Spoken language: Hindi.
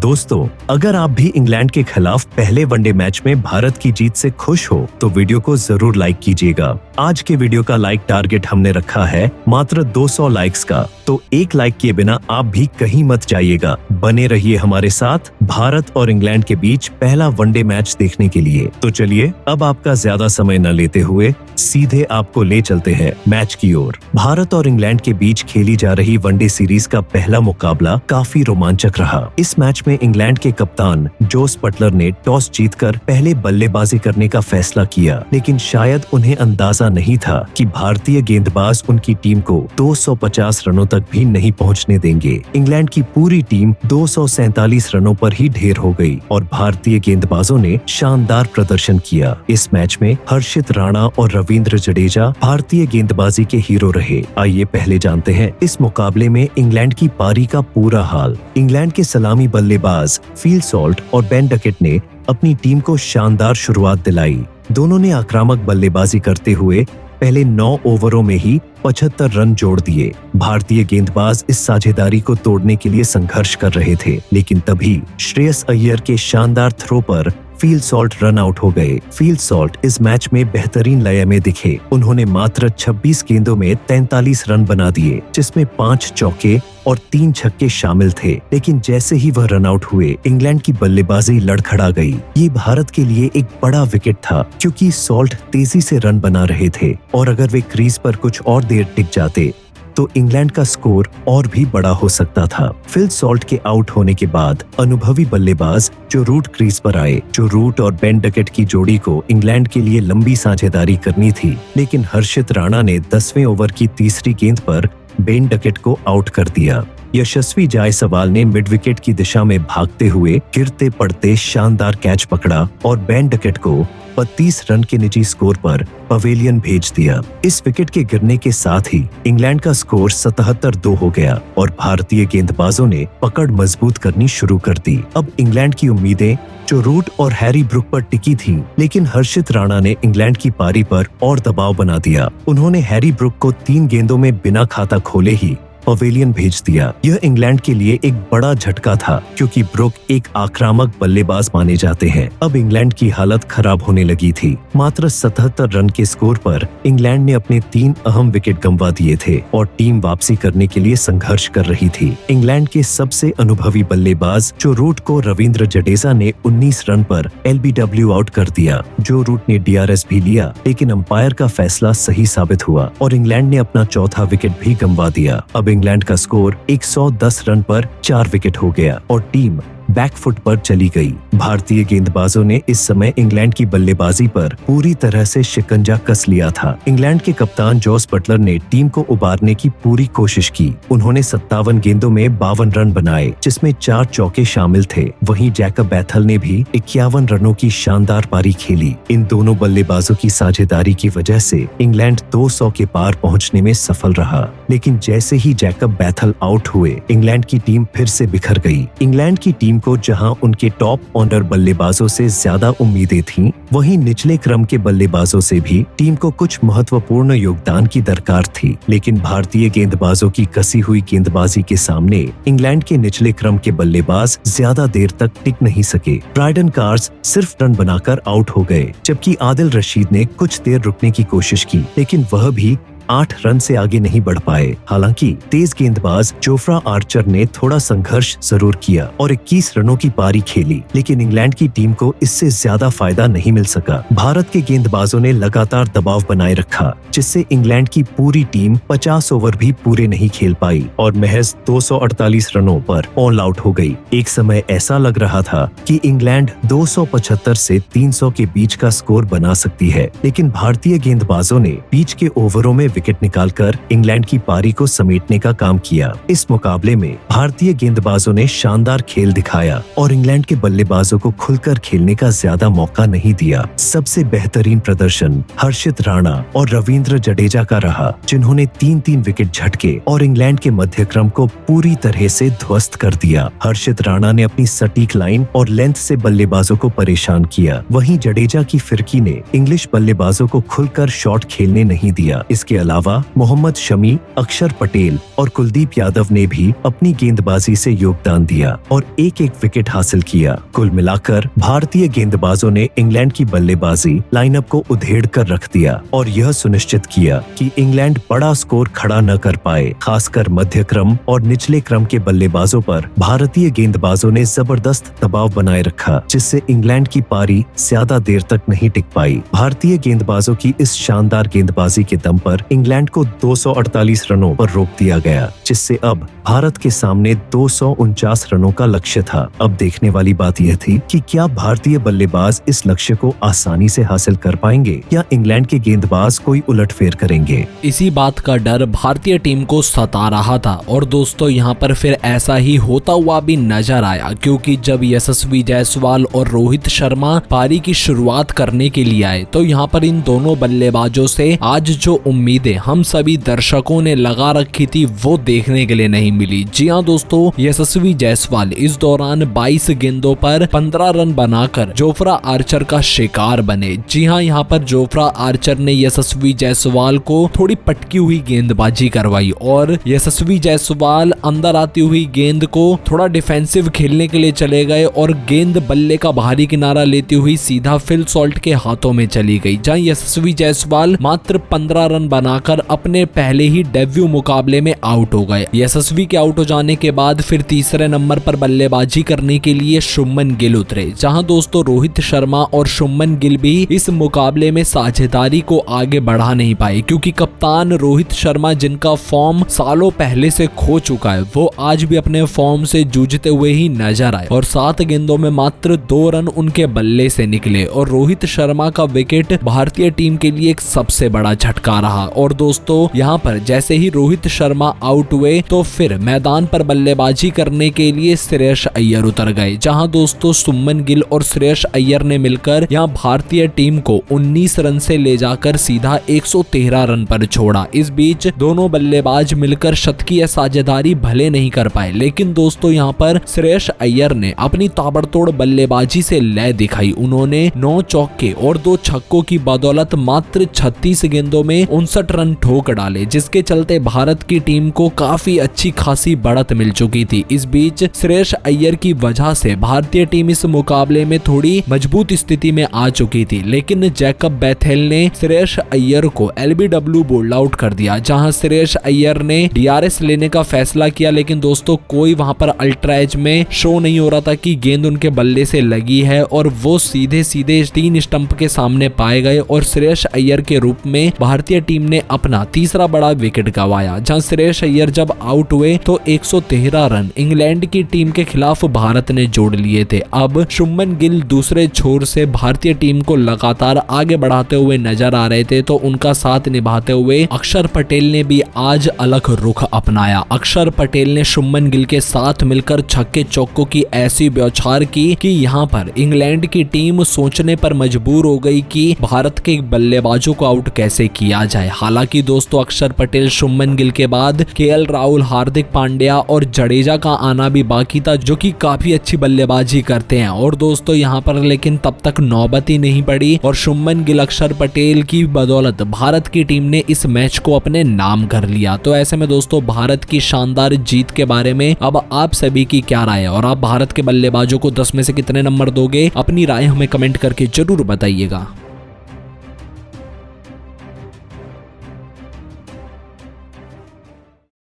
दोस्तों, अगर आप भी इंग्लैंड के खिलाफ पहले वनडे मैच में भारत की जीत से खुश हो तो वीडियो को जरूर लाइक कीजिएगा। आज के वीडियो का लाइक टारगेट हमने रखा है मात्र 200 लाइक्स का, तो एक लाइक किए बिना आप भी कहीं मत जाइएगा। बने रहिए हमारे साथ भारत और इंग्लैंड के बीच पहला वनडे मैच देखने के लिए। तो चलिए अब आपका ज्यादा समय न लेते हुए सीधे आपको ले चलते हैं मैच की ओर। भारत और इंग्लैंड के बीच खेली जा रही वनडे सीरीज का पहला मुकाबला काफी रोमांचक रहा। इस मैच में इंग्लैंड के कप्तान जोस बटलर ने टॉस जीतकर पहले बल्लेबाजी करने का फैसला किया, लेकिन शायद उन्हें अंदाजा नहीं था कि भारतीय गेंदबाज उनकी टीम को 250 रनों तक भी नहीं पहुंचने देंगे। इंग्लैंड की पूरी टीम 247 रनों पर ही ढेर हो गई और भारतीय गेंदबाजों ने शानदार प्रदर्शन किया। इस मैच में हर्षित राणा और रविंद्र जडेजा भारतीय गेंदबाजी के हीरो रहे। आइए पहले जानते हैं इस मुकाबले में इंग्लैंड की पारी का पूरा हाल। इंग्लैंड के सलामी बल्लेबाज फील सॉल्ट और बेन डकेट ने अपनी टीम को शानदार शुरुआत दिलाई। दोनों ने आक्रामक बल्लेबाजी करते हुए पहले 9 ओवरों में ही 75 रन जोड़ दिए। भारतीय गेंदबाज इस साझेदारी को तोड़ने के लिए संघर्ष कर रहे थे, लेकिन तभी श्रेयस अय्यर के शानदार थ्रो पर फील सॉल्ट रन आउट हो गए। फील सॉल्ट इस मैच में बेहतरीन लय में दिखे। उन्होंने मात्र 26 गेंदों में 43 रन बना दिए, जिसमें 5 चौके और 3 छक्के शामिल थे। लेकिन जैसे ही वह रन आउट हुए, इंग्लैंड की बल्लेबाजी लड़खड़ा गई। ये भारत के लिए एक बड़ा विकेट था, क्योंकि सॉल्ट तेजी से रन बना रहे थे और अगर वे क्रीज पर कुछ और देर टिक जाते तो इंग्लैंड का स्कोर और भी बड़ा हो सकता था। फिल सॉल्ट के आउट होने के बाद अनुभवी बल्लेबाज जो रूट क्रीज पर आए। जो रूट और बेन डकेट की जोड़ी को इंग्लैंड के लिए लंबी साझेदारी करनी थी, लेकिन हर्षित राणा ने 10वें ओवर की तीसरी गेंद पर बेन डकेट को आउट कर दिया। यशस्वी जायसवाल ने मिड विकेट की दिशा में भागते हुए गिरते पड़ते शानदार कैच पकड़ा और बेन डकेट को 32 रन के निजी स्कोर पर पवेलियन भेज दिया। इस विकेट के गिरने के साथ ही इंग्लैंड का स्कोर 77-2 हो गया और भारतीय गेंदबाजों ने पकड़ मजबूत करनी शुरू कर दी। अब इंग्लैंड की उम्मीदें जो रूट और हैरी ब्रुक पर टिकी थी, लेकिन हर्षित राणा ने इंग्लैंड की पारी पर और दबाव बना दिया। उन्होंने हैरी ब्रुक को 3 गेंदों में बिना खाता खोले ही पवेलियन भेज दिया। यह इंग्लैंड के लिए एक बड़ा झटका था, क्योंकि ब्रुक एक आक्रामक बल्लेबाज माने जाते हैं। अब इंग्लैंड की हालत खराब होने लगी थी। मात्र 77 रन के स्कोर पर इंग्लैंड ने अपने 3 अहम विकेट गंवा दिए थे और टीम वापसी करने के लिए संघर्ष कर रही थी। इंग्लैंड के सबसे अनुभवी बल्लेबाज जो रूट को रविंद्र जडेजा ने 19 रन पर LBW आउट कर दिया। जो रूट ने DRS भी लिया, लेकिन अंपायर का फैसला सही साबित हुआ और इंग्लैंड ने अपना चौथा विकेट भी गंवा दिया। अब इंग्लैंड का स्कोर 110 रन पर 4 विकेट हो गया और टीम बैकफुट पर चली गई। भारतीय गेंदबाजों ने इस समय इंग्लैंड की बल्लेबाजी पर पूरी तरह से शिकंजा कस लिया था। इंग्लैंड के कप्तान जोस बटलर ने टीम को उबारने की पूरी कोशिश की। उन्होंने 57 गेंदों में 52 रन बनाए, जिसमें 4 चौके शामिल थे। वहीं जैकब बैथल ने भी 51 रनों की शानदार पारी खेली। इन दोनों बल्लेबाजों की साझेदारी की वजह से इंग्लैंड 200 के पार पहुंचने में सफल रहा, लेकिन जैसे ही जैकब बैथल आउट हुए, इंग्लैंड की टीम फिर से बिखर गई। इंग्लैंड की टीम को जहां उनके टॉप ऑर्डर बल्लेबाजों से ज्यादा उम्मीदें थीं, वहीं निचले क्रम के बल्लेबाजों से भी टीम को कुछ महत्वपूर्ण योगदान की दरकार थी। लेकिन भारतीय गेंदबाजों की कसी हुई गेंदबाजी के सामने इंग्लैंड के निचले क्रम के बल्लेबाज ज्यादा देर तक टिक नहीं सके। ब्रायडन कार्स सिर्फ रन बनाकर आउट हो गए, जबकि आदिल रशीद ने कुछ देर रुकने की कोशिश की, लेकिन वह भी 8 रन से आगे नहीं बढ़ पाए। हालांकि तेज गेंदबाज जोफ्रा आर्चर ने थोड़ा संघर्ष जरूर किया और 21 रनों की पारी खेली, लेकिन इंग्लैंड की टीम को इससे ज्यादा फायदा नहीं मिल सका। भारत के गेंदबाजों ने लगातार दबाव बनाए रखा, जिससे इंग्लैंड की पूरी टीम 50 ओवर भी पूरे नहीं खेल पाई और महज 248 रनों पर ऑल आउट हो गई। एक समय ऐसा लग रहा था कि इंग्लैंड 275 से 300 के बीच का स्कोर बना सकती है, लेकिन भारतीय गेंदबाजों ने बीच के ओवरों में विकेट निकालकर इंग्लैंड की पारी को समेटने का काम किया। इस मुकाबले में भारतीय गेंदबाजों ने शानदार खेल दिखाया और इंग्लैंड के बल्लेबाजों को खुलकर खेलने का ज्यादा मौका नहीं दिया। सबसे बेहतरीन प्रदर्शन हर्षित राणा और रविंद्र जडेजा का रहा, जिन्होंने 3-3 विकेट झटके और इंग्लैंड के मध्यक्रम को पूरी तरह से ध्वस्त कर दिया। हर्षित राणा ने अपनी सटीक लाइन और लेंथ से बल्लेबाजों को परेशान किया। वहीं जडेजा की फिरकी ने इंग्लिश बल्लेबाजों को खुलकर शॉट खेलने नहीं दिया। इसके अलावा मोहम्मद शमी, अक्षर पटेल और कुलदीप यादव ने भी अपनी गेंदबाजी से योगदान दिया और एक एक विकेट हासिल किया। कुल मिलाकर भारतीय गेंदबाजों ने इंग्लैंड की बल्लेबाजी लाइनअप को उधेड़ कर रख दिया और यह सुनिश्चित किया कि इंग्लैंड बड़ा स्कोर खड़ा न कर पाए। खासकर मध्य क्रम और निचले क्रम के बल्लेबाजों पर भारतीय गेंदबाजों ने जबरदस्त दबाव बनाए रखा, जिससे इंग्लैंड की पारी ज्यादा देर तक नहीं टिक पाई। भारतीय गेंदबाजों की इस शानदार गेंदबाजी के दम पर इंग्लैंड को 248 रनों पर रोक दिया गया, जिससे अब भारत के सामने 249 रनों का लक्ष्य था। अब देखने वाली बात यह थी कि क्या भारतीय बल्लेबाज इस लक्ष्य को आसानी से हासिल कर पाएंगे या इंग्लैंड के गेंदबाज कोई उलटफेर करेंगे। इसी बात का डर भारतीय टीम को सता रहा था और दोस्तों यहाँ पर फिर ऐसा ही होता हुआ भी नजर आया, क्योंकि जब यशस्वी जायसवाल और रोहित शर्मा पारी की शुरुआत करने के लिए आए तो यहाँ पर इन दोनों बल्लेबाजों से आज जो उम्मीदें हम सभी दर्शकों ने लगा रखी थी वो देखने के लिए नहीं मिली। जी हाँ दोस्तों, यशस्वी जायसवाल इस दौरान 22 गेंदों पर 15 रन बनाकर जोफ्रा आर्चर का शिकार बने। जी हाँ, यहाँ पर जोफ्रा आर्चर ने यशस्वी जायसवाल को थोड़ी पटकी हुई गेंदबाजी करवाई और यशस्वी जायसवाल अंदर आती हुई गेंद को थोड़ा डिफेंसिव खेलने के लिए चले गए और गेंद बल्ले का बाहरी किनारा लेती हुई सीधा फिल सॉल्ट के हाथों में चली गई, जहां यशस्वी जायसवाल मात्र 15 रन बनाकर अपने पहले ही डेब्यू मुकाबले में आउट हो गए। यशस्वी के आउट हो जाने के बाद फिर तीसरे नंबर पर बल्लेबाजी करने के लिए शुभमन गिल उतरे, जहां दोस्तों रोहित शर्मा और शुभमन गिल भी इस मुकाबले में साझेदारी को आगे बढ़ा नहीं पाए, क्योंकि कप्तान रोहित शर्मा जिनका फॉर्म सालों पहले से खो चुका है वो आज भी अपने फॉर्म से जूझते हुए ही नजर आए और 7 गेंदों में मात्र 2 रन उनके बल्ले से निकले और रोहित शर्मा का विकेट भारतीय टीम के लिए एक सबसे बड़ा झटका रहा। और दोस्तों यहाँ पर जैसे ही रोहित शर्मा आउट हुए तो फिर मैदान पर बल्लेबाजी करने के लिए श्रेयस अय्यर उतर गए, जहां दोस्तों शुभमन गिल और श्रेयस अय्यर ने मिलकर यहाँ भारतीय टीम को 19 रन से ले जाकर सीधा 113 रन पर छोड़ा। इस बीच दोनों बल्लेबाज मिलकर शतकीय साझेदारी भले नहीं कर पाए, लेकिन दोस्तों यहाँ पर श्रेयस अय्यर ने अपनी ताबड़तोड़ बल्लेबाजी से लय दिखाई। उन्होंने 9 चौके और 2 छक्कों की बदौलत मात्र 36 गेंदों में 59 रन ठोक डाले, जिसके चलते भारत की टीम को काफी अच्छी खासी बढ़त मिल चुकी थी। इस बीच श्रेयस अय्यर की वजह से भारतीय टीम इस मुकाबले में थोड़ी मजबूत स्थिति में आ चुकी थी, लेकिन जैकब बैथेल ने श्रेयस अय्यर को LBW बोल्ड आउट कर दिया, जहां श्रेयस अय्यर ने DRS लेने का फैसला किया, लेकिन दोस्तों कोई वहां पर अल्ट्रा एज में शो नहीं हो रहा था कि गेंद उनके बल्ले से लगी है और वो सीधे सीधे 3 स्टंप के सामने पाए गए और श्रेयस अय्यर के रूप में भारतीय टीम ने अपना तीसरा बड़ा विकेट गंवाया। जहां श्रेयस अय्यर जब आउट हुए तो 113 रन इंग्लैंड की टीम के खिलाफ भारत ने जोड़ लिए थे। अब शुभमन गिल दूसरे छोर से भारतीय टीम को लगातार आगे बढ़ाते हुए नजर आ रहे थे, तो उनका साथ निभाते हुए अक्षर पटेल ने भी आज अलग रुख अपनाया। अक्षर पटेल ने शुभमन गिल के साथ मिलकर छक्के चौकों की ऐसी बौछार की कि यहाँ पर इंग्लैंड की टीम सोचने पर मजबूर हो गई कि भारत के बल्लेबाजों को आउट कैसे किया जाए। हालांकि दोस्तों अक्षर पटेल शुभमन गिल के बाद KL राहुल, हार्दिक पांड्या और जडेजा का आना भी बाकी था, जो कि काफी अच्छी बल्लेबाजी करते हैं। और दोस्तों यहाँ पर लेकिन तब तक नौबत ही नहीं पड़ी और शुभमन गिल, अक्षर पटेल की बदौलत भारत की टीम ने इस मैच को अपने नाम कर लिया। तो ऐसे में दोस्तों भारत की शानदार जीत के बारे में अब आप सभी की क्या राय है और आप भारत के बल्लेबाजों को 10 में से कितने नंबर दोगे? अपनी राय हमें कमेंट करके जरूर बताइएगा।